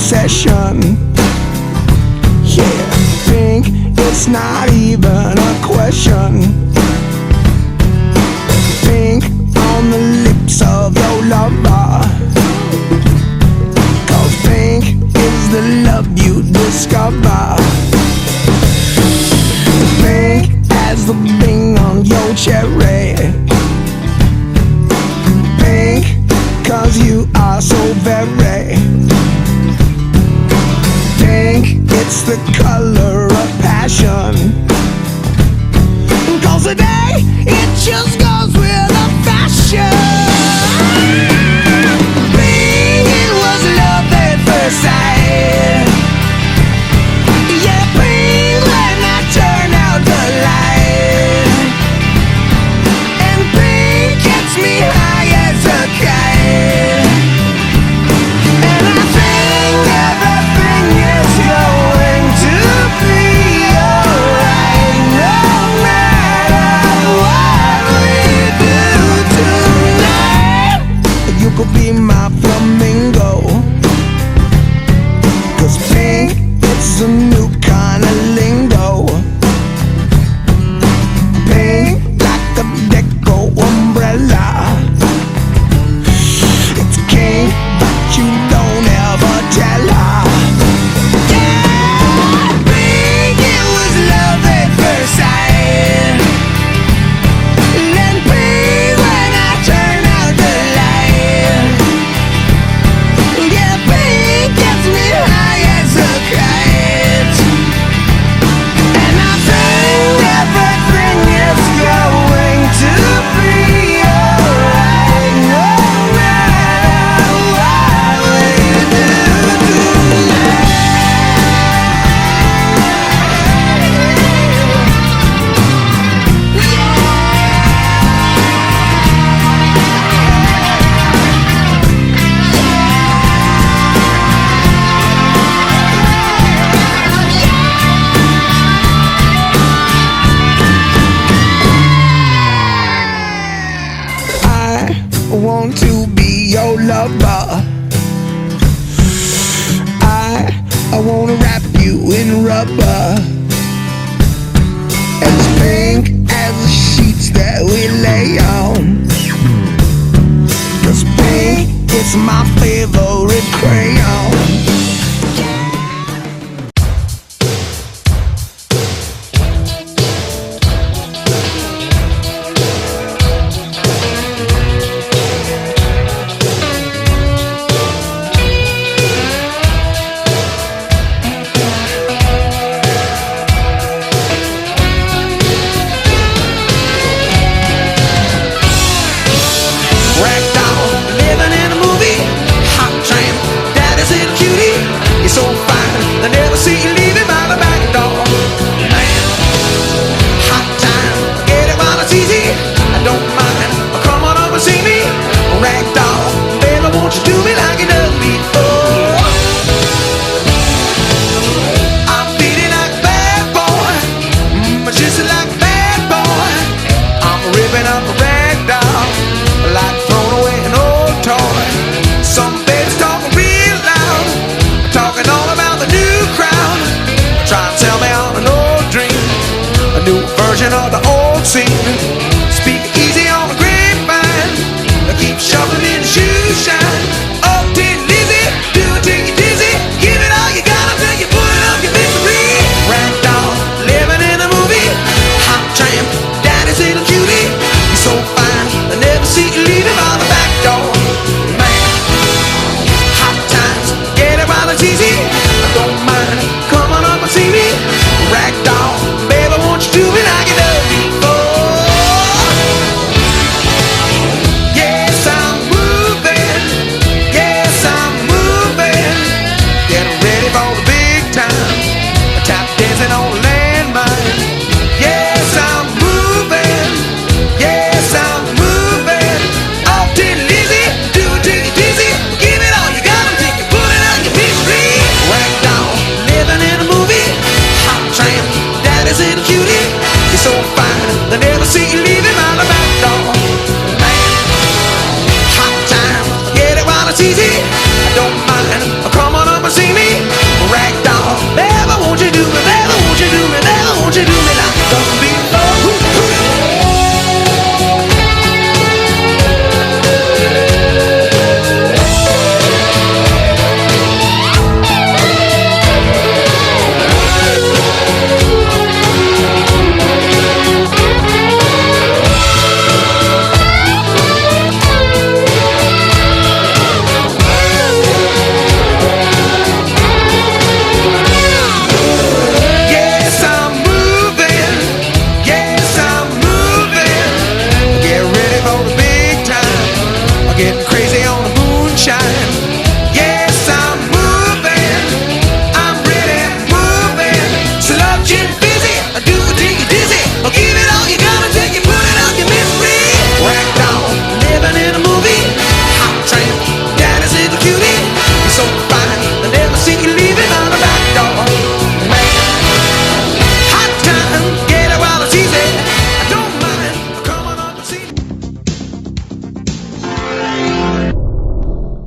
obsession. Yeah, pink, it's not even a question. Pink on the lips of your lover, 'cause pink is the love you discover. Pink as the bing on your cherry. Pink, 'cause you are so very pink. It's the color of passion, 'cause today it just goes with the fashion. Pink, it was love at first sight. Yeah, pink when I turn out the light. And pink gets me high as a kite. And I think everything is going to be alright, no matter what we do tonight. You could be my flamingo, 'cause pink, it's a new kind of lingo. Pink like a deco umbrella. It's king, but you don't ever tell her. Yeah, pink, it was love at first sight. And pink when I turn out the light. Yeah, pink gets me high as a kite. And I think everything is going to be alright, no matter what we do tonight. I want to be your lover. I wanna wrap you in rubber, as pink as the sheets that we lay on. 'Cause pink is my favorite crayon. Ragdoll, living in a movie. Hot tramp, daddy's little cutie. You're so fine, I never see you leaving by the back door. Man, hot time, get it while it's easy. I don't mind, come on up and see me. Ragdoll, baby, won't you do me like you done before? I'm feeling like a bad boy, just like a bad boy. I'm ripping up a ragdoll, like throwing away an old toy. Some babies talking real loud, talking all about the new crowd. Try to tell me on an old dream, a new version of the old scene. Speak easy on the grapevine, keep shuffling in the shoe shine. Oh, Tin Lizzy, do it till you're dizzy. Give it all you got until you put it up your misery. Ragdoll, living in a movie. Hot tramp, daddy's little cutie. You're so fine, I never see you leaving by the